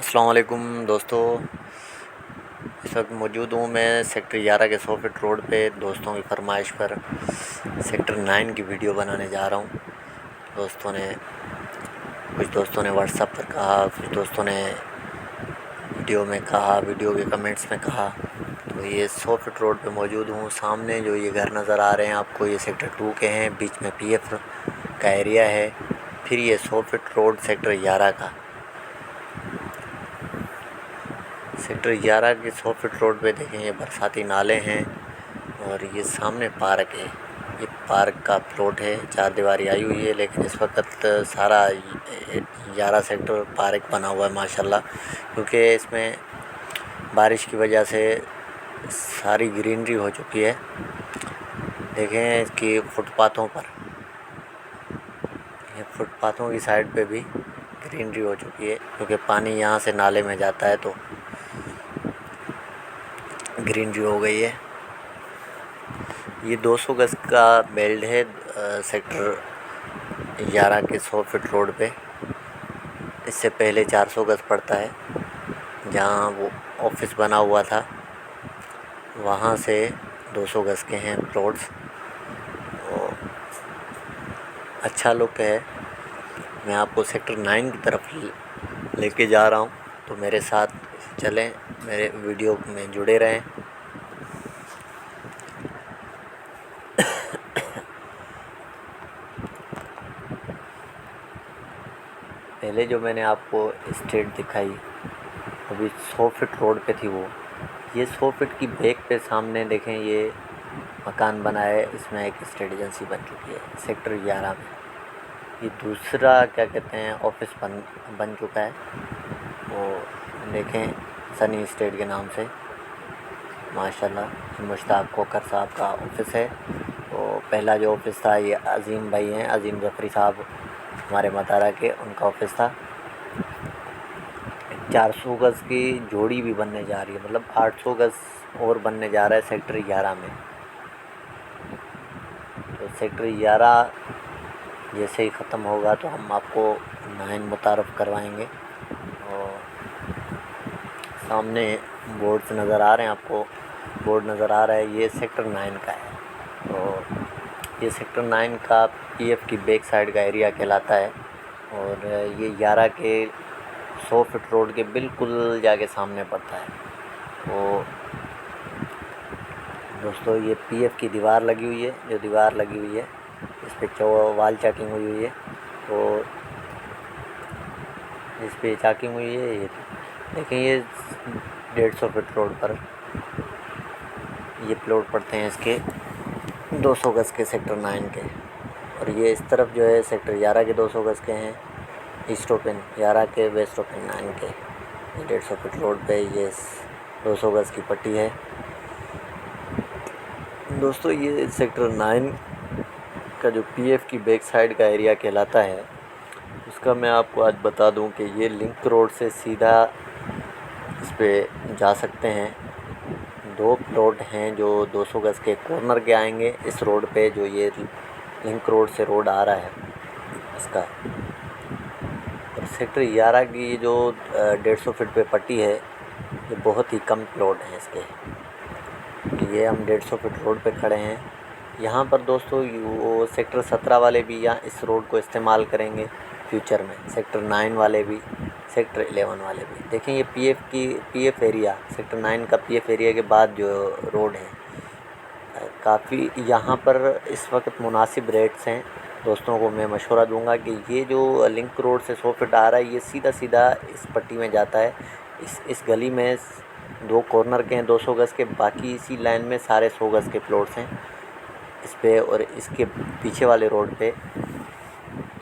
السلام علیکم دوستو، اس وقت موجود ہوں میں سیکٹر 11 کے 100 فٹ روڈ پہ دوستوں کی فرمائش پر سیکٹر 9 کی ویڈیو بنانے جا رہا ہوں۔ کچھ دوستوں نے واٹس ایپ پر کہا، کچھ دوستوں نے ویڈیو میں کہا، ویڈیو کے کمنٹس میں کہا، تو یہ 100 فٹ روڈ پہ موجود ہوں۔ سامنے جو یہ گھر نظر آ رہے ہیں آپ کو، یہ سیکٹر 2 کے ہیں، بیچ میں پی ایف کا ایریا ہے، پھر یہ 100 فٹ روڈ سیکٹر 11 کا۔ سیکٹر 11 کے 100 فٹ روڈ پہ دیکھیں یہ برساتی نالے ہیں، اور یہ سامنے پارک ہے۔ یہ پارک کا پلاٹ ہے، 4 دیواری آئی ہوئی ہے، لیکن اس وقت سارا 11 سیکٹر پارک بنا ہوا ہے ماشاءاللہ، کیونکہ اس میں بارش کی وجہ سے ساری گرینری ہو چکی ہے۔ دیکھیں اس کی فٹ پاتھوں پر، یہ فٹ پاتھوں کی سائڈ پہ بھی گرینری ہو چکی ہے، کیونکہ پانی یہاں سے نالے میں جاتا ہے تو گرینری ہو گئی ہے۔ یہ 200 گز کا بیلڈ ہے سیکٹر 11 کے 100 فٹ روڈ پہ۔ اس سے پہلے 400 گز پڑتا ہے، جہاں وہ آفس بنا ہوا تھا وہاں سے 200 گز کے ہیں پلاٹس۔ اچھا لک ہے۔ میں آپ کو سیکٹر 9 کی طرف لے کے جا رہا ہوں، تو میرے ساتھ چلیں، میرے ویڈیو میں جڑے رہیں۔ پہلے جو میں نے آپ کو اسٹریٹ دکھائی ابھی 100 فٹ روڈ پہ تھی، وہ یہ 100 فٹ کی بیک پہ سامنے دیکھیں یہ مکان بنا ہے، اس میں ایک اسٹیٹ ایجنسی بن چکی ہے سیکٹر 11 میں۔ یہ دوسرا کیا کہتے ہیں آفس بن چکا ہے، وہ دیکھیں سنی اسٹیٹ کے نام سے ماشاءاللہ۔ مشتاق کوکر صاحب کا آفس ہے۔ تو پہلا جو آفس تھا یہ عظیم بھائی ہیں، عظیم ظفری صاحب ہمارے مطالعہ کے، ان کا آفس تھا۔ 400 گز کی جوڑی بھی بننے جا رہی ہے، مطلب 800 گز اور بننے جا رہا ہے سیکٹر 11 میں۔ تو سیکٹر 11 جیسے ہی ختم ہوگا تو ہم آپ کو 9 متعارف کروائیں گے۔ اور سامنے بورڈز نظر آ رہے ہیں آپ کو، بورڈ نظر آ رہا ہے، یہ سیکٹر 9 کا ہے۔ اور یہ سیکٹر 9 کا پی ایف کی بیک سائڈ کا ایریا کہلاتا ہے، اور یہ 11 کے 100 فٹ روڈ کے بالکل جا کے سامنے پڑتا ہے۔ تو دوستو یہ پی ایف کی دیوار لگی ہوئی ہے، جو دیوار لگی ہوئی ہے اس پہ وال چاکنگ ہوئی ہوئی ہے، تو اس پہ چاکنگ ہوئی ہے۔ یہ دیکھیں یہ 150 فٹ روڈ پر یہ پلاٹ پڑتے ہیں اس کے 200 گز کے سیکٹر 9 کے، اور یہ اس طرف جو ہے سیکٹر 11 کے 200 گز کے ہیں، ایسٹ اوپن 11 کے، ویسٹ اوپن 9 کے۔ 150 فٹ روڈ پہ یہ 200 گز کی پٹی ہے۔ دوستو یہ سیکٹر 9 کا جو پی ایف کی بیک سائڈ کا ایریا کہلاتا ہے، اس کا میں آپ کو آج بتا دوں کہ یہ لنک روڈ سے سیدھا اس پہ جا سکتے ہیں۔ 2 پلاٹ ہیں جو 200 گز کے کارنر کے آئیں گے اس روڈ پہ، جو یہ لنک روڈ سے روڈ آ رہا ہے اس کا۔ اور سیکٹر 11 کی جو 150 فٹ پہ پٹی ہے، یہ بہت ہی کم پلاٹ ہیں اس کے۔ یہ ہم 150 فٹ روڈ پہ کھڑے ہیں۔ یہاں پر دوستو وہ سیکٹر 17 والے بھی یہاں اس روڈ کو استعمال کریں گے فیوچر میں، سیکٹر 9 والے بھی، سیکٹر 11 والے بھی۔ دیکھیں یہ پی ایف ایریا، سیکٹر 9 کا پی ایف ایریا کے بعد جو روڈ ہے، کافی یہاں پر اس وقت مناسب ریٹس ہیں۔ دوستوں کو میں مشورہ دوں گا کہ یہ جو لنک روڈ سے 100 فٹ آ رہا ہے، یہ سیدھا سیدھا اس پٹی میں جاتا ہے۔ اس گلی میں 2 کارنر کے ہیں 200 گز کے، باقی اسی لائن میں سارے 100 گز کے پلاٹس ہیں اس پہ، اور اس کے پیچھے والے روڈ پہ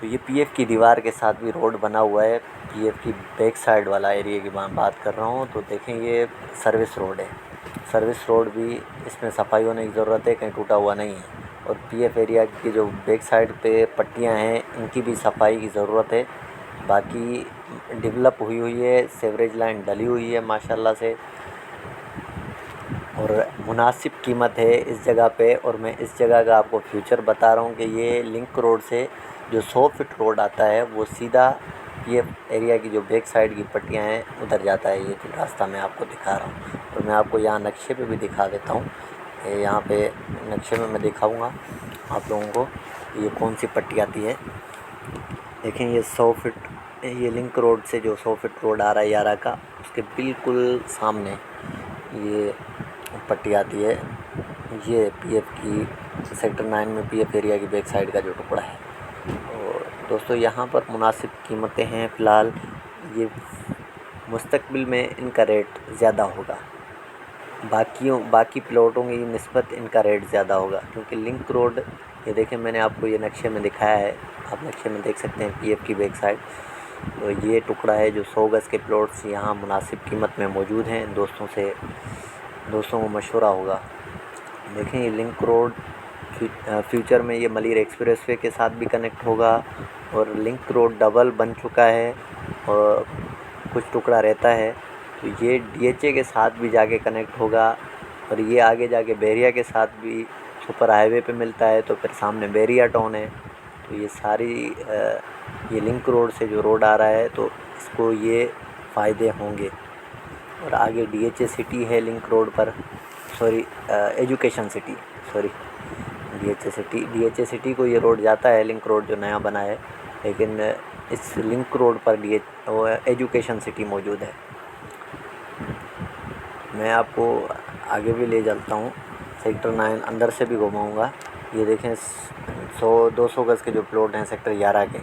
تو یہ پی ایف کی دیوار کے ساتھ بھی روڈ بنا ہوا ہے۔ پی ایف کی بیک سائڈ والا ایریا کی میں بات کر رہا ہوں۔ تو دیکھیں یہ سروس روڈ ہے، سروس روڈ بھی اس میں صفائی ہونے کی ضرورت ہے، کہیں ٹوٹا ہوا نہیں ہے۔ اور پی ایف ایریا کی جو بیک سائڈ پہ پٹیاں ہیں ان کی بھی صفائی کی ضرورت ہے۔ باقی ڈیولپ ہوئی ہے، سیوریج لائن ڈلی ہوئی ہے ماشاءاللہ سے، اور مناسب قیمت ہے اس جگہ پہ۔ اور میں اس جگہ کا آپ کو فیوچر بتا رہا ہوں کہ یہ لنک روڈ سے جو 100 فٹ روڈ آتا ہے وہ سیدھا پی ایف ایریا کی جو بیک سائڈ کی پٹیاں ہیں ادھر جاتا ہے یہ جو راستہ میں آپ کو دکھا رہا ہوں. تو میں آپ کو یہاں نقشے پہ بھی دکھا دیتا ہوں. یہاں پہ نقشے میں دکھاؤں گا آپ لوگوں کو یہ کون سی پٹی آتی ہے. دیکھیں یہ 100 فٹ یہ لنک روڈ سے جو 100 فٹ روڈ آ رہا ہے یارہ کا اس کے بالکل سامنے یہ پٹی آتی ہے. یہ پی ایف کی سیکٹر 9 میں پی ایف ایریا کی بیک سائڈ کا جو ٹکڑا ہے. اور دوستو یہاں پر مناسب قیمتیں ہیں فی الحال. یہ مستقبل میں ان کا ریٹ زیادہ ہوگا. باقی پلاٹوں کی نسبت ان کا ریٹ زیادہ ہوگا کیونکہ لنک روڈ یہ دیکھیں میں نے آپ کو یہ نقشے میں دکھایا ہے. آپ نقشے میں دیکھ سکتے ہیں پی ایف کی بیک سائڈ. تو یہ ٹکڑا ہے جو 100 گز کے پلاٹس یہاں مناسب قیمت میں موجود ہیں. دوستوں کو مشورہ ہوگا. دیکھیں یہ لنک روڈ فیوچر میں یہ ملیر ایکسپریس وے کے ساتھ بھی کنیکٹ ہوگا اور لنک روڈ ڈبل بن چکا ہے اور کچھ ٹکڑا رہتا ہے. تو یہ ڈی ایچ اے کے ساتھ بھی جا کے کنیکٹ ہوگا اور یہ آگے جا کے بیریا کے ساتھ بھی سپر ہائی وے پہ ملتا ہے. تو پھر سامنے بیریا ٹاؤن ہے. تو یہ ساری یہ لنک روڈ سے جو روڈ آ رہا ہے تو اس کو یہ فائدے ہوں گے. اور آگے ڈی ایچ اے سٹی ہے لنک روڈ پر education city D H A city کو یہ روڈ جاتا ہے لنک روڈ جو نیا بنا ہے. لیکن اس لنک روڈ پر ایجوکیشن سٹی موجود ہے. میں آپ کو آگے بھی لے چلتا ہوں. سیکٹر 9 اندر سے بھی گھماؤں گا. یہ دیکھیں 200 گز کے جو پلاٹ ہیں سیکٹر 11 کے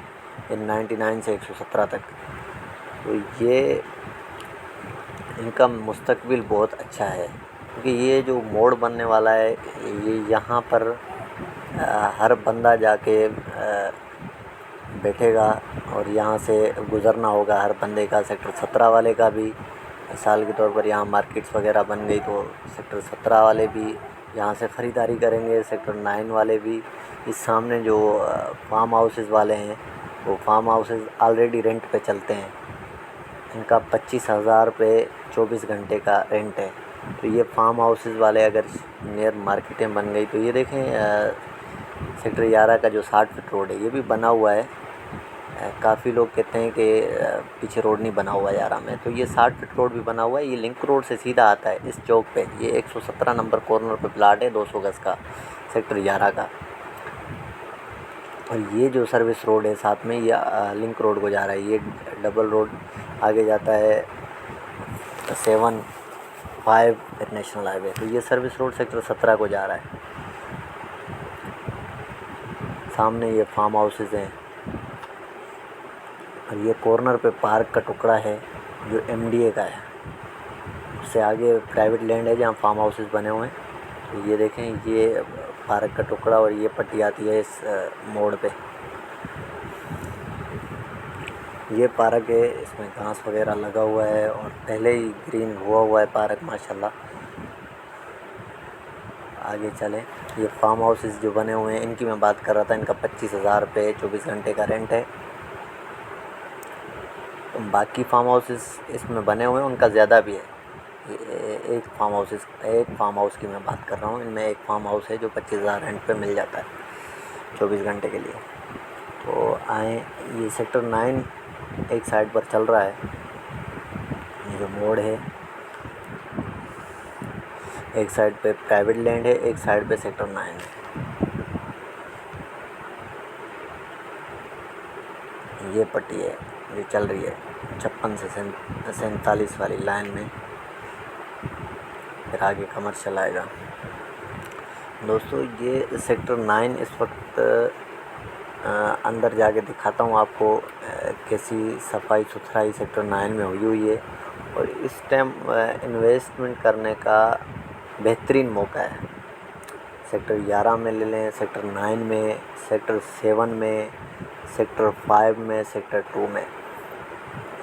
99 سے 117 تک. تو یہ ان کا مستقبل بہت اچھا ہے کیونکہ یہ جو موڑ بننے والا ہے یہ یہاں پر ہر بندہ جا کے بیٹھے گا اور یہاں سے گزرنا ہوگا ہر بندے کا. سیکٹر 17 والے کا بھی مثال کے طور پر یہاں مارکیٹس وغیرہ بن گئی تو سیکٹر 17 والے بھی یہاں سے خریداری کریں گے. سیکٹر 9 والے بھی. اس سامنے جو فارم ہاؤسز والے ہیں وہ فارم ہاؤسز آلریڈی رینٹ پہ چلتے ہیں. ان کا 25,000 روپے 24 گھنٹے کا رینٹ ہے. تو یہ فارم ہاؤسز والے اگر نیر مارکیٹیں بن گئی تو یہ دیکھیں سیکٹر 11 کا جو 60 فٹ روڈ ہے یہ بھی بنا ہوا ہے. کافی لوگ کہتے ہیں کہ پیچھے روڈ نہیں بنا ہوا 11 میں. تو یہ 60 فٹ روڈ بھی بنا ہوا ہے. یہ لنک روڈ سے سیدھا آتا ہے اس چوک پہ. یہ 117 نمبر کارنر پہ پلاٹ ہے 200 گز کا سیکٹر 11 کا. اور یہ جو سروس روڈ ہے ساتھ میں یہ لنک روڈ کو جا رہا ہے. یہ ڈبل روڈ آگے جاتا ہے 7-5 نیشنل ہائی وے. تو یہ سروس روڈ سیکٹر 17 کو جا رہا ہے. سامنے یہ فارم ہاؤسز ہیں اور یہ کارنر پہ پارک کا ٹکڑا ہے جو ایم ڈی اے کا ہے. اس سے آگے پرائیویٹ لینڈ ہے جہاں فارم ہاؤسز بنے ہوئے ہیں. تو یہ دیکھیں یہ پارک کا ٹکڑا اور یہ پٹی آتی ہے اس موڑ پہ. یہ پارک ہے. اس میں گھاس وغیرہ لگا ہوا ہے اور پہلے ہی گرین ہوا ہے پارک ماشاءاللہ. آگے چلیں. یہ فارم ہاؤسز جو بنے ہوئے ہیں ان کی میں بات کر رہا تھا. ان کا 25,000 روپے 24 گھنٹے کا رینٹ ہے. باقی فارم ہاؤسز اس میں بنے ہوئے ہیں ان کا زیادہ بھی ہے. ایک فارم ہاؤس کی میں بات کر رہا ہوں. ان میں ایک فارم ہاؤس ہے جو 25,000 رینٹ پہ مل جاتا ہے 24 گھنٹے کے لیے. تو آئیں یہ سیکٹر 9 ایک سائڈ پر چل رہا ہے. یہ جو موڑ ہے ایک سائڈ پہ پرائیویٹ لینڈ ہے ایک سائڈ پہ سیکٹر 9 ہے. یہ پٹی ہے یہ چل رہی ہے 56 سے 47 والی لائن میں. پھر آگے کمرشل آئے گا. دوستو یہ سیکٹر 9 اس وقت اندر جا کے دکھاتا ہوں آپ کو کیسی صفائی ستھرائی سیکٹر 9 میں ہوئی ہے. اور اس ٹائم انویسٹمنٹ کرنے کا بہترین موقع ہے. سیکٹر 11 میں لے لیں, سیکٹر 9 میں, سیکٹر 7 میں, سیکٹر 5 میں, سیکٹر 2 میں,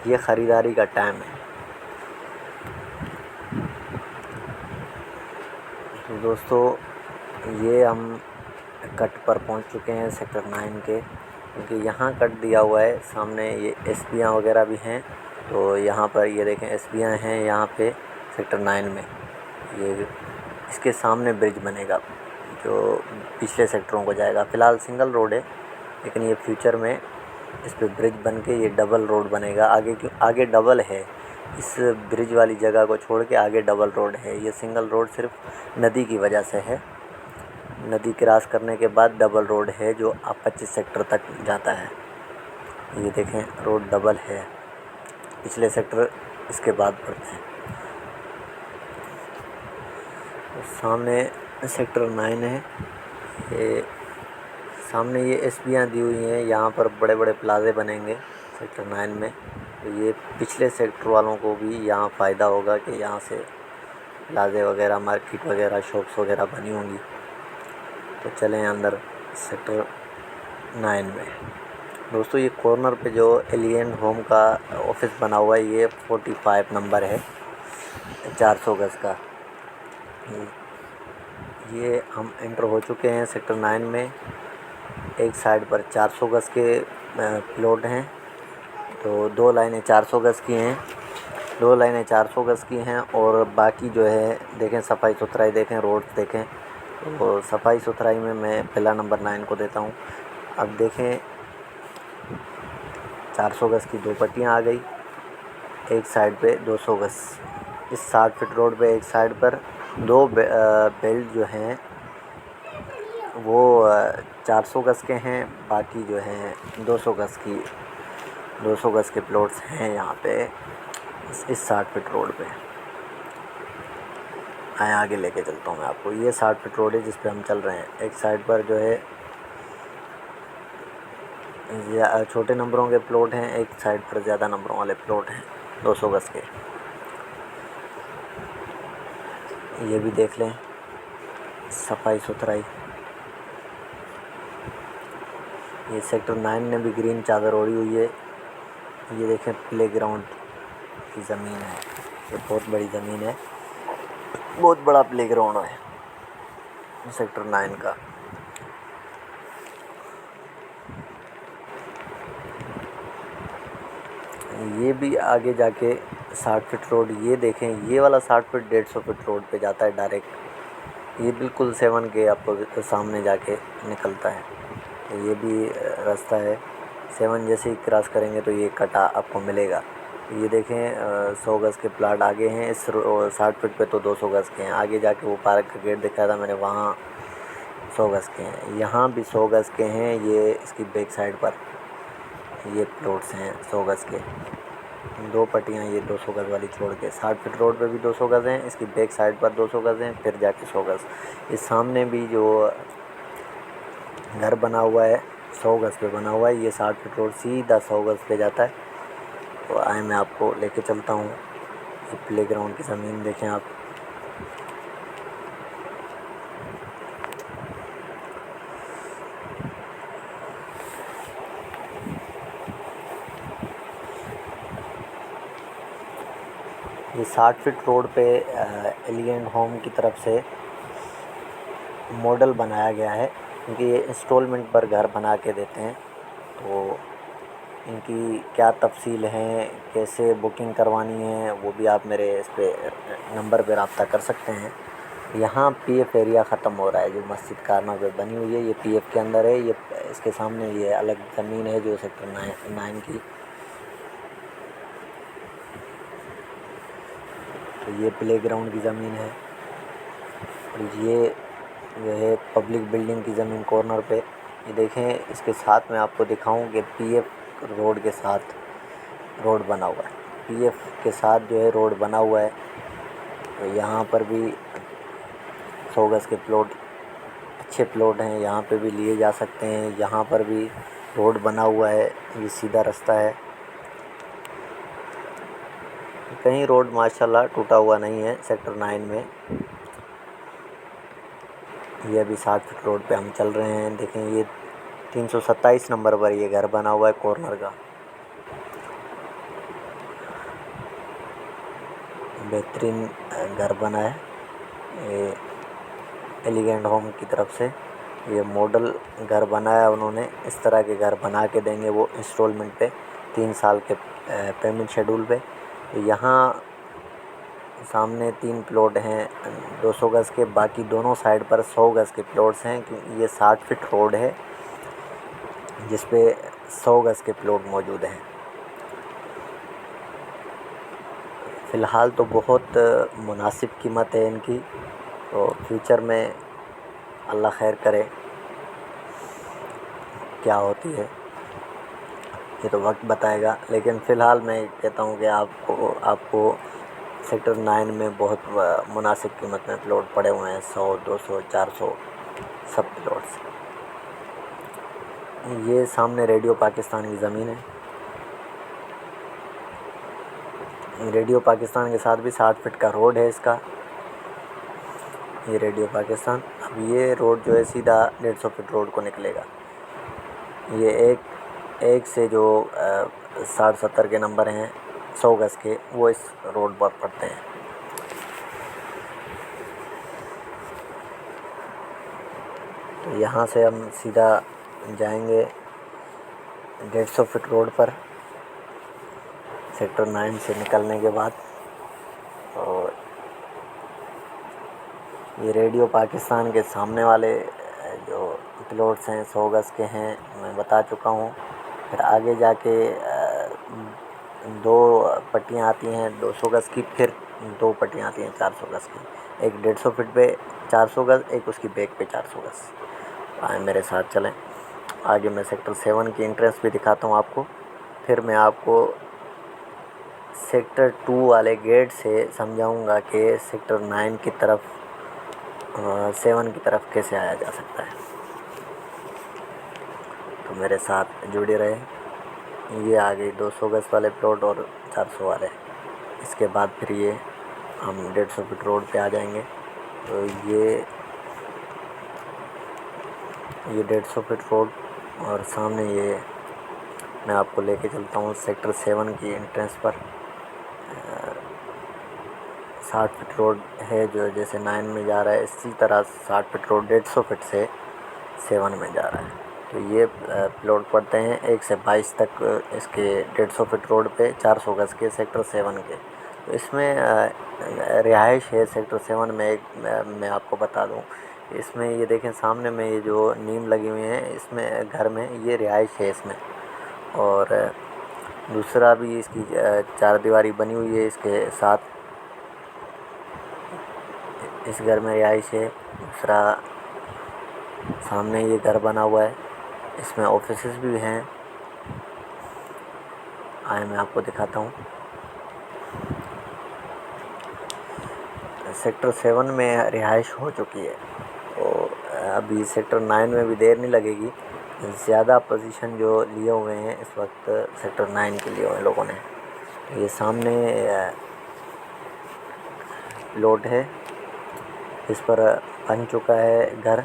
یہ خریداری کا ٹائم ہے. تو دوستو یہ ہم کٹ پر پہنچ چکے ہیں سیکٹر 9 کے, کیونکہ یہاں کٹ دیا ہوا ہے. سامنے یہ ایس بیاں وغیرہ بھی ہیں. تو یہاں پر یہ دیکھیں ایس بیاں ہیں یہاں پہ سیکٹر 9 میں. یہ اس کے سامنے برج بنے گا جو پچھلے سیکٹروں کو جائے گا. فی الحال سنگل روڈ ہے لیکن یہ فیوچر میں اس پہ برج بن کے یہ ڈبل روڈ بنے گا، آگے ڈبل ہے، اس برج والی جگہ کو چھوڑ کے آگے ڈبل روڈ ہے، یہ سنگل روڈ صرف ندی کی وجہ سے ہے، ندی کراس کرنے کے بعد ڈبل روڈ ہے جو 25 سیکٹر تک جاتا ہے۔ یہ دیکھیں روڈ ڈبل ہے، پچھلے سیکٹر اس کے بعد پڑتے ہیں۔ سامنے سیکٹر 9 ہے، یہ سامنے یہ ایس بیاں دی ہوئی ہیں، یہاں پر بڑے بڑے پلازے بنیں گے سیکٹر 9 میں، تو یہ پچھلے سیکٹر والوں کو بھی یہاں فائدہ ہوگا کہ یہاں سے پلازے وغیرہ، مارکیٹ وغیرہ، شاپس وغیرہ بنی ہوں گی۔ تو چلیں اندر سیکٹر 9 میں۔ دوستو یہ کارنر پہ جو ایلیگنٹ ہوم کا آفس بنا ہوا ہے، یہ 45 نمبر ہے، 400 گز کا۔ یہ ہم انٹر ہو چکے ہیں سیکٹر 9 میں۔ ایک سائڈ پر 400 گز کے پلاٹ ہیں، تو 2 لائنیں 400 گز کی ہیں، 2 لائنیں 400 گز کی ہیں، اور باقی جو ہے دیکھیں صفائی ستھرائی دیکھیں، روڈ دیکھیں، تو صفائی ستھرائی میں پلا نمبر 9 کو دیتا ہوں۔ اب دیکھیں 400 گز کی 2 پٹیاں آ گئی، ایک سائڈ پہ 200 گز، اس 60 فٹ روڈ پہ ایک سائڈ پر 2 بیلٹ جو ہیں وہ 400 گز کے ہیں، باقی جو ہیں 200 گز کے پلاٹس ہیں یہاں پہ اس 60 فٹ روڈ پہ۔ آئیں آگے لے کے چلتا ہوں میں آپ کو۔ یہ 60 فٹ روڈ ہے جس پہ ہم چل رہے ہیں۔ ایک سائڈ پر جو ہے چھوٹے نمبروں کے پلاٹ ہیں، ایک سائڈ پر زیادہ نمبروں والے پلاٹ ہیں 200 گز کے۔ یہ بھی دیکھ لیں صفائی ستھرائی۔ یہ سیکٹر 9 نے بھی گرین چادر اوڑھی ہوئی ہے۔ یہ دیکھیں پلے گراؤنڈ کی زمین ہے، یہ بہت بڑی زمین ہے، بہت بڑا پلے گراؤنڈ ہے سیکٹر 9 کا۔ یہ بھی آگے جا کے 60 فٹ روڈ، یہ دیکھیں یہ والا 60 فٹ 150 فٹ روڈ پہ جاتا ہے ڈائریکٹ، یہ بالکل 7 کے آپ کو سامنے جا کے نکلتا ہے۔ یہ بھی راستہ ہے، 7 جیسے ہی کراس کریں گے تو یہ کٹا آپ کو ملے گا۔ یہ دیکھیں 100 گز کے پلاٹ آگے ہیں، اس 60 فٹ پہ تو 200 گز کے ہیں، آگے جا کے وہ پارک کا گیٹ دکھایا تھا میں نے، وہاں 100 گز کے ہیں، یہاں بھی 100 گز کے ہیں۔ یہ اس کی بیک سائڈ پر یہ پلاٹس ہیں 100 گز کے، 2 پٹیاں یہ 200 گز والی چھوڑ کے، 60 فٹ روڈ پہ بھی 200 گز ہیں، اس کی بیک سائڈ پر 200 گز ہیں، پھر جا کے 100 گز۔ اس سامنے بھی جو گھر بنا ہوا ہے 100 گز پہ بنا ہوا ہے، یہ 60 فٹ روڈ سیدھا 100 گز پہ جاتا ہے۔ تو آئیں میں آپ کو لے کے چلتا ہوں، یہ پلے گراؤنڈ کی زمین دیکھیں آپ۔ یہ 60 فٹ روڈ پہ ایلیگنٹ ہوم کی طرف سے ماڈل بنایا گیا ہے، کیونکہ یہ انسٹالمنٹ پر گھر بنا کے دیتے ہیں، تو ان کی کیا تفصیل ہیں، کیسے بکنگ کروانی ہے، وہ بھی آپ میرے اس پہ نمبر پہ رابطہ کر سکتے ہیں۔ یہاں پی ایف ایریا ختم ہو رہا ہے، جو مسجد کارنر پہ بنی ہوئی ہے یہ پی ایف کے اندر ہے، یہ اس کے سامنے یہ الگ زمین ہے جو سیکٹر 9 کی۔ تو یہ پلے گراؤنڈ کی زمین ہے، اور یہ جو ہے پبلک بلڈنگ کی زمین کارنر پہ۔ یہ دیکھیں اس کے ساتھ میں آپ کو دکھاؤں کہ پی ایف روڈ کے ساتھ روڈ بنا ہوا ہے، پی ایف کے ساتھ جو ہے روڈ بنا ہوا ہے۔ تو یہاں پر بھی 100 گز کے پلاٹ اچھے پلاٹ ہیں، یہاں پہ بھی لیے جا سکتے ہیں، یہاں پر بھی روڈ بنا ہوا ہے، یہ سیدھا رستہ ہے، کہیں روڈ ماشاءاللہ ٹوٹا ہوا نہیں ہے سیکٹر 9 میں۔ یہ ابھی 60 فٹ روڈ پہ ہم چل رہے ہیں، دیکھیں یہ 327 نمبر پر یہ گھر بنا ہوا ہے کارنر کا، بہترین گھر بنا ہے یہ ایلیگنٹ ہوم کی طرف سے۔ یہ ماڈل گھر بنایا انہوں نے، اس طرح کے گھر بنا کے دیں گے وہ انسٹالمنٹ پہ، 3 سال کے پیمنٹ شیڈول پہ۔ یہاں سامنے 3 پلاٹ ہیں 200 گز کے، باقی دونوں سائڈ پر 100 گز کے پلاٹس ہیں، کیونکہ یہ 60 فٹ روڈ ہے جس پہ 100 گز کے پلاٹ موجود ہیں۔ فی الحال تو بہت مناسب قیمت ہے ان کی، تو فیوچر میں اللہ خیر کرے کیا ہوتی ہے یہ تو وقت بتائے گا، لیکن فی الحال میں کہتا ہوں کہ آپ کو سیکٹر 9 میں بہت مناسب قیمت میں پلاٹ پڑے ہوئے ہیں، 100، 200، 400 سب پلاٹس۔ یہ سامنے ریڈیو پاکستان کی زمین ہے، ریڈیو پاکستان کے ساتھ بھی 60 فٹ کا روڈ ہے اس کا، یہ ریڈیو پاکستان۔ اب یہ روڈ جو ہے سیدھا 150 فٹ روڈ کو نکلے گا، یہ ایک سے جو 60-70 کے نمبر ہیں 100 گز کے، وہ اس روڈ پر پڑتے ہیں۔ تو یہاں سے ہم سیدھا جائیں گے 150 فٹ روڈ پر سیکٹر 9 سے نکلنے کے بعد، اور یہ ریڈیو پاکستان کے سامنے والے جو پلاٹس ہیں 100 گز کے ہیں، میں بتا چکا ہوں۔ پھر آگے جا کے 2 پٹیاں آتی ہیں 200 گز کی، پھر 2 پٹیاں آتی ہیں 400 گز کی، ایک 150 فٹ پہ 400 گز، ایک اس کی بیک پہ 400 گز۔ آئیں میرے ساتھ چلیں، آگے میں سیکٹر 7 کی انٹرنس بھی دکھاتا ہوں آپ کو، پھر میں آپ کو سیکٹر 2 والے گیٹ سے سمجھاؤں گا کہ سیکٹر 9 کی طرف 7 کی طرف کیسے آیا جا سکتا ہے۔ تو میرے ساتھ جڑے رہے۔ یہ آگے 200 گز والے پلاٹ اور 400 والے، اس کے بعد پھر یہ ہم 150 فٹ روڈ پہ آ جائیں گے۔ تو یہ 150 فٹ روڈ، اور سامنے یہ میں آپ کو لے کے چلتا ہوں سیکٹر 7 کی انٹرنس پر۔ 60 فٹ روڈ ہے جو جیسے 9 میں جا رہا ہے، اسی طرح 60 فٹ روڈ 150 فٹ سے 7 میں جا رہا ہے۔ تو یہ پلاٹ پڑتے ہیں 1 سے 22 تک اس کے 150 فٹ روڈ پہ 400 گز کے سیکٹر 7 کے۔ تو اس میں رہائش ہے سیکٹر 7 میں، میں آپ کو بتا دوں، اس میں یہ دیکھیں سامنے میں یہ جو نیم لگی ہوئی ہیں اس میں گھر میں، یہ رہائش ہے اس میں، اور دوسرا بھی اس کی 4 دیواری بنی ہوئی ہے اس کے ساتھ، اس گھر میں رہائش ہے۔ دوسرا سامنے یہ گھر بنا ہوا ہے، اس میں آفیسز بھی ہیں، آئیں میں آپ کو دکھاتا ہوں۔ سیکٹر 7 میں رہائش ہو چکی ہے، تو ابھی سیکٹر 9 میں بھی دیر نہیں لگے گی۔ زیادہ پوزیشن جو لیے ہوئے ہیں اس وقت سیکٹر 9 کے لیے ہوئے ہیں لوگوں نے۔ یہ سامنے پلاٹ ہے، اس پر بن چکا ہے گھر،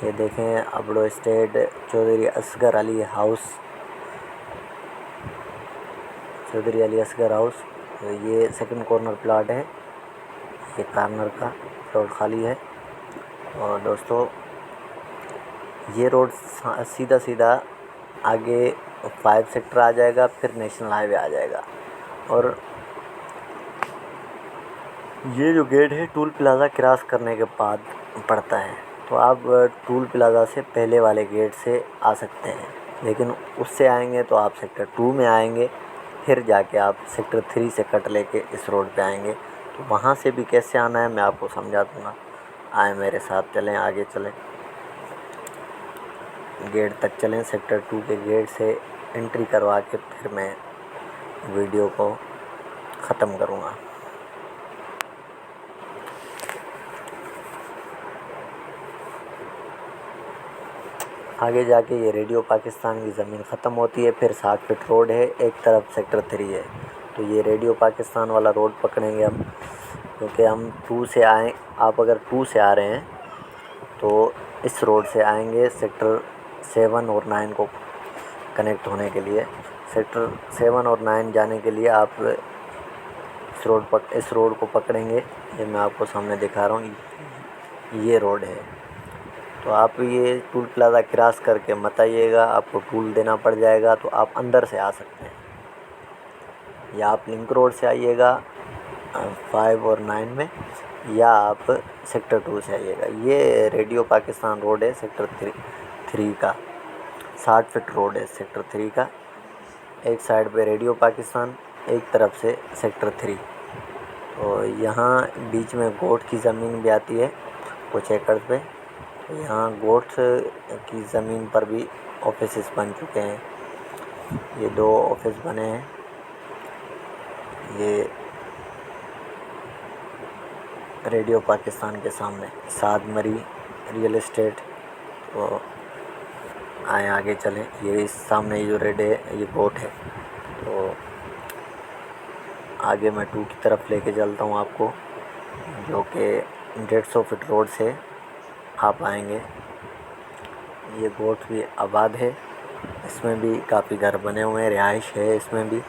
یہ دیکھیں ابڑو اسٹیٹ چودھری اصغر علی ہاؤس، چودھری علی اصغر ہاؤس۔ یہ سیکنڈ کارنر پلاٹ ہے، یہ کارنر کا پلاٹ خالی ہے۔ اور دوستو یہ روڈ سیدھا سیدھا آگے 5 سیکٹر آ جائے گا، پھر نیشنل ہائی وے آ جائے گا، اور یہ جو گیٹ ہے ٹول پلازا کراس کرنے کے بعد پڑتا ہے، تو آپ ٹول پلازا سے پہلے والے گیٹ سے آ سکتے ہیں، لیکن اس سے آئیں گے تو آپ سیکٹر 2 میں آئیں گے، پھر جا کے آپ سیکٹر 3 سے کٹ لے کے اس روڈ پہ آئیں گے۔ تو وہاں سے بھی کیسے آنا ہے میں آپ کو سمجھا دوں گا، آئیں میرے ساتھ چلیں، آگے چلیں، گیٹ تک چلیں، سیکٹر 2 کے گیٹ سے انٹری کروا کے پھر میں ویڈیو کو ختم کروں گا۔ آگے جا کے یہ ریڈیو پاکستان کی زمین ختم ہوتی ہے، پھر 60 فٹ روڈ ہے، ایک طرف سیکٹر 3 ہے۔ تو یہ ریڈیو پاکستان والا روڈ پکڑیں گے ہم، کیونکہ ہم 2 سے آئیں، آپ اگر 2 سے آ رہے ہیں تو اس روڈ سے آئیں گے سیکٹر 7 اور 9 کو کنیکٹ ہونے کے لیے۔ سیکٹر 7 اور 9 جانے کے لیے آپ اس روڈ کو پکڑیں گے، یہ میں آپ کو سامنے دکھا رہا ہوں، یہ روڈ ہے۔ تو آپ یہ ٹول پلازا کراس کر کے مت آئیے گا، آپ کو ٹول دینا پڑ جائے گا، تو آپ اندر سے آ سکتے ہیں، یا آپ لنک روڈ سے آئیے گا 5 اور 9 میں، یا آپ سیکٹر 2 سے آئیے گا۔ یہ ریڈیو پاکستان روڈ ہے سیکٹر 3 کا۔ 60 فٹ روڈ ہے سیکٹر 3 کا، ایک سائڈ پہ ریڈیو پاکستان، ایک طرف سے سیکٹر 3۔ تو یہاں بیچ میں گوٹ کی زمین بھی آتی ہے کچھ ایکڑ پہ، یہاں گوٹ کی زمین پر بھی آفیسز بن چکے ہیں۔ یہ 2 آفس بنے ہیں، یہ ریڈیو پاکستان کے سامنے سعد مری ریئل اسٹیٹ۔ تو آئیں آگے چلیں، یہ اس سامنے جو ریڈ ہے یہ گوٹ ہے۔ تو آگے میں 2 کی طرف لے کے چلتا ہوں آپ کو، جو کہ 150 فٹ روڈ سے آپ آئیں گے۔ یہ گوٹ بھی آباد ہے، اس میں بھی کافی گھر بنے ہوئے ہیں، رہائش ہے اس میں بھی،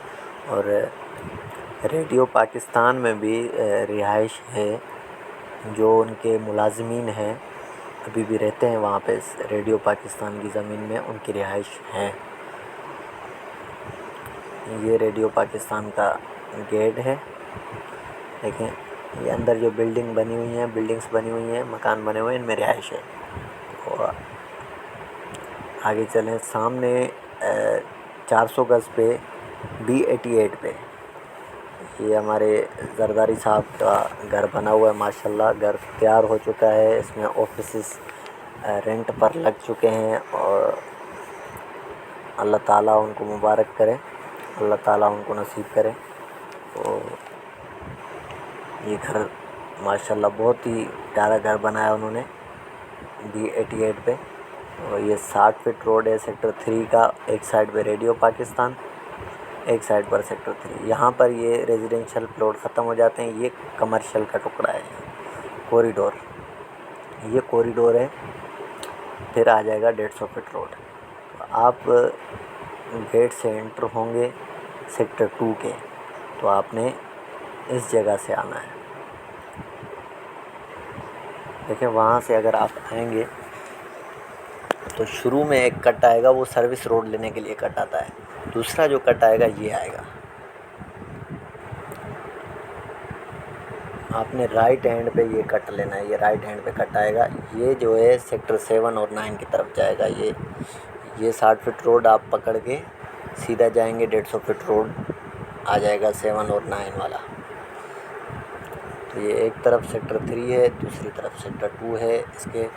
اور ریڈیو پاکستان میں بھی رہائش ہے۔ جو ان کے ملازمین ہیں ابھی بھی رہتے ہیں وہاں پہ ریڈیو پاکستان کی زمین میں، ان کی رہائش ہے۔ یہ ریڈیو پاکستان کا گیٹ ہے، دیکھیں یہ اندر جو بلڈنگس بنی ہوئی ہیں، مکان بنے ہوئے ہیں، ان میں رہائش ہے۔ اور آگے چلیں، سامنے 400 گز پہ B88 پہ یہ ہمارے زرداری صاحب کا گھر بنا ہوا ہے، ماشاءاللہ گھر تیار ہو چکا ہے، اس میں آفیسز رینٹ پر لگ چکے ہیں، اور اللہ تعالیٰ ان کو مبارک کرے، اللہ تعالیٰ ان کو نصیب کرے۔ تو یہ گھر ماشاءاللہ بہت ہی پیارا گھر بنایا انہوں نے B88 پہ، اور یہ 60 فٹ روڈ ہے سیکٹر 3 کا، ایک سائڈ پہ ریڈیو پاکستان، ایک سائڈ پر سیکٹر 3۔ یہاں پر یہ ریزیڈینشل پلاٹ ختم ہو جاتے ہیں، یہ کمرشل کا ٹکڑا ہے، کوریڈور، یہ کوریڈور ہے، پھر آ جائے گا 150 فٹ روڈ۔ آپ گیٹ سے انٹر ہوں گے سیکٹر 2 کے، تو آپ نے اس جگہ سے آنا ہے۔ دیکھیں وہاں سے اگر آپ آئیں گے تو شروع میں ایک کٹ آئے گا، وہ سروس روڈ لینے کے لیے کٹ آتا ہے، دوسرا جو کٹ آئے گا یہ آئے گا، آپ نے رائٹ ہینڈ پہ یہ کٹ لینا ہے، یہ رائٹ ہینڈ پہ کٹ آئے گا، یہ جو ہے سیکٹر 7 اور 9 کی طرف جائے گا۔ یہ 60 فٹ روڈ آپ پکڑ کے سیدھا جائیں گے، 150 فٹ روڈ آ جائے گا 7 اور 9 والا۔ تو یہ ایک طرف سیکٹر 3 ہے، دوسری طرف سیکٹر 2 ہے اس کے۔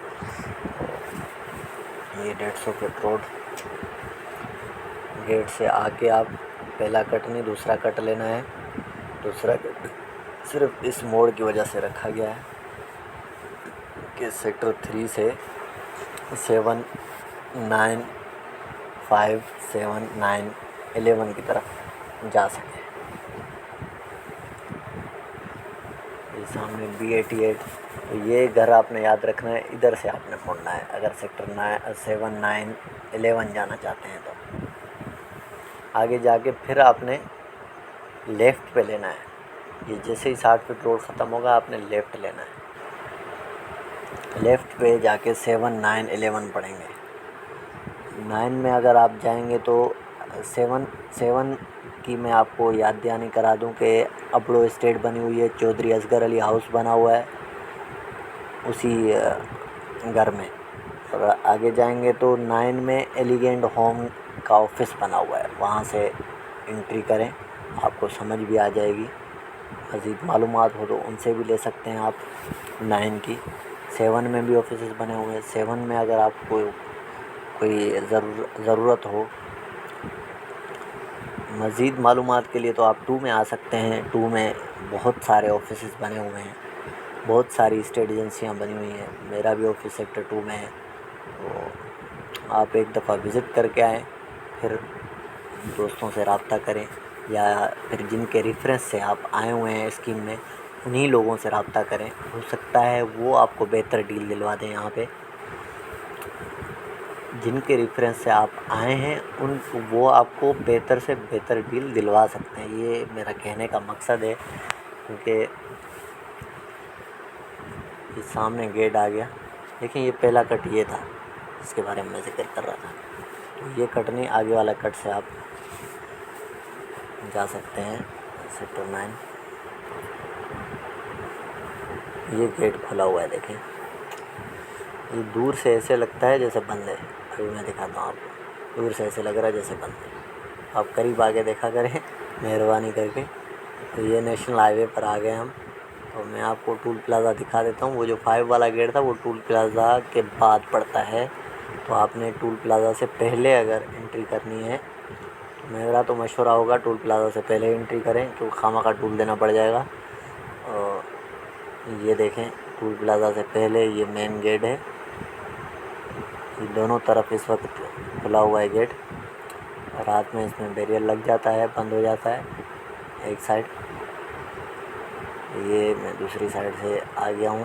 یہ 150 فٹ روڈ گیٹ سے آ کے آپ پہلا کٹ نہیں دوسرا کٹ لینا ہے، دوسرا کٹ صرف اس موڑ کی وجہ سے رکھا گیا ہے کہ سیکٹر 3 سے 7 9 5 7 9 11 کی طرف جا سکے۔ یہ سامنے B88، یہ گھر آپ نے یاد رکھنا ہے، ادھر سے آپ نے مڑنا ہے اگر سیکٹر 7 9 11 جانا چاہتے ہیں تو۔ آگے جا کے پھر آپ نے لیفٹ پہ لینا ہے، یہ جیسے ہی 60 فٹ روڈ ختم ہوگا آپ نے لیفٹ لینا ہے، لیفٹ پہ جا کے 7 9 11 پڑیں گے۔ 9 میں اگر آپ جائیں گے تو 7 کی میں آپ کو یاد دہانی کرا دوں کہ اپڑو اسٹیٹ بنی ہوئی ہے، چودھری اصغر علی ہاؤس بنا ہوا ہے اسی گھر میں، اور آگے جائیں گے تو 9 میں ایلیگینٹ ہوم کا آفس بنا ہوا ہے، وہاں سے انٹری کریں، آپ کو سمجھ بھی آ جائے گی، مزید معلومات ہو تو ان سے بھی لے سکتے ہیں آپ 9 کی۔ 7 میں بھی آفیسز بنے ہوئے ہیں، 7 میں اگر آپ کو کوئی ضرورت ہو مزید معلومات کے لیے تو آپ 2 میں آ سکتے ہیں۔ 2 میں بہت سارے آفیسز بنے ہوئے ہیں، بہت ساری اسٹیٹ ایجنسیاں بنی ہوئی ہیں، میرا بھی آفس سیکٹر 2 میں ہے، تو آپ ایک دفعہ وزٹ کر کے آئیں، پھر دوستوں سے رابطہ کریں، یا پھر جن کے ریفرنس سے آپ آئے ہوئے ہیں اسکیم میں انہی لوگوں سے رابطہ کریں، ہو سکتا ہے وہ آپ کو بہتر ڈیل دلوا دیں۔ یہاں پہ جن کے ریفرنس سے آپ آئے ہیں وہ آپ کو بہتر سے بہتر ڈیل دلوا سکتے ہیں، یہ میرا کہنے کا مقصد ہے۔ کیونکہ یہ سامنے گیٹ آ گیا، دیکھیں یہ پہلا کٹ یہ تھا جس کے بارے میں ذکر کر رہا تھا، تو یہ کٹ نہیں، آگے والا کٹ سے آپ جا سکتے ہیں سیکٹر 9۔ یہ گیٹ کھلا ہوا ہے، دیکھیں یہ دور سے ایسے لگتا ہے جیسے بند ہے، ابھی میں دکھاتا ہوں آپ کو۔ دور سے ایسے لگ رہا ہے جیسے بند ہے. آپ قریب آگے دیکھا کریں مہربانی کر کے. تو یہ نیشنل ہائی وے پر آ گئے ہم. تو میں آپ کو ٹول پلازا دکھا دیتا ہوں. وہ جو 5 والا گیٹ تھا وہ ٹول پلازا کے بعد پڑتا ہے. تو آپ نے ٹول پلازا سے پہلے اگر انٹری کرنی ہے تو میرا تو مشورہ ہوگا ٹول پلازا سے پہلے انٹری کریں، کیونکہ خامہ کا ٹول دینا پڑ جائے گا. اور یہ دیکھیں ٹول پلازا سے پہلے یہ مین گیٹ ہے. یہ دونوں طرف اس وقت کھلا ہوا ہے گیٹ. رات میں اس میں بیریئر لگ جاتا ہے، بند ہو جاتا ہے ایک سائڈ. یہ میں دوسری سائڈ سے آ گیا ہوں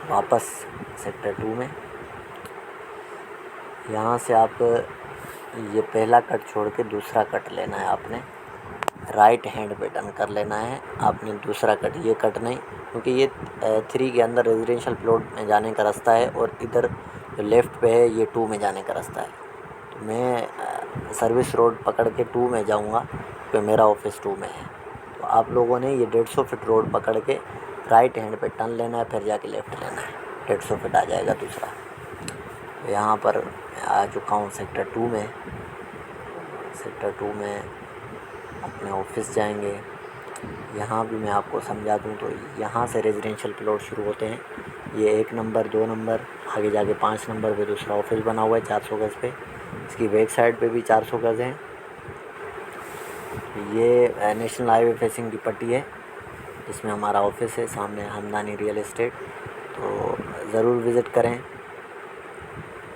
واپس سیکٹر 2 میں. یہاں سے آپ یہ پہلا کٹ چھوڑ کے دوسرا کٹ لینا ہے. آپ نے رائٹ ہینڈ پہ ٹرن کر لینا ہے. آپ نے دوسرا کٹ، یہ کٹ نہیں، کیونکہ یہ 3 کے اندر ریزیڈینشیل پلاٹ میں جانے کا راستہ ہے، اور ادھر جو لیفٹ پہ ہے یہ 2 میں جانے کا راستہ ہے. تو میں سروس روڈ پکڑ کے 2 میں جاؤں گا، کیونکہ میرا آفس 2 میں ہے. تو آپ لوگوں نے یہ 150 فٹ روڈ پکڑ کے رائٹ ہینڈ پہ ٹرن لینا ہے، پھر جا کے لیفٹ لینا ہے. 150 فٹ آ جائے گا دوسرا. یہاں پر میں آ چکا ہوں سیکٹر 2 میں. سیکٹر 2 میں اپنے آفس جائیں گے. یہاں بھی میں آپ کو سمجھا دوں تو یہاں سے ریزیڈینشیل پلاٹ شروع ہوتے ہیں. یہ 1 نمبر 2 نمبر آگے جا کے 5 نمبر پہ دوسرا آفس بنا ہوا ہے 400 گز پہ. اس کی بیک سائڈ پہ بھی 400 گز ہیں. یہ نیشنل ہائی وے فیسنگ کی پٹی ہے جس میں ہمارا آفس ہے. سامنے ہمدانی ریئل اسٹیٹ. تو ضرور وزٹ کریں.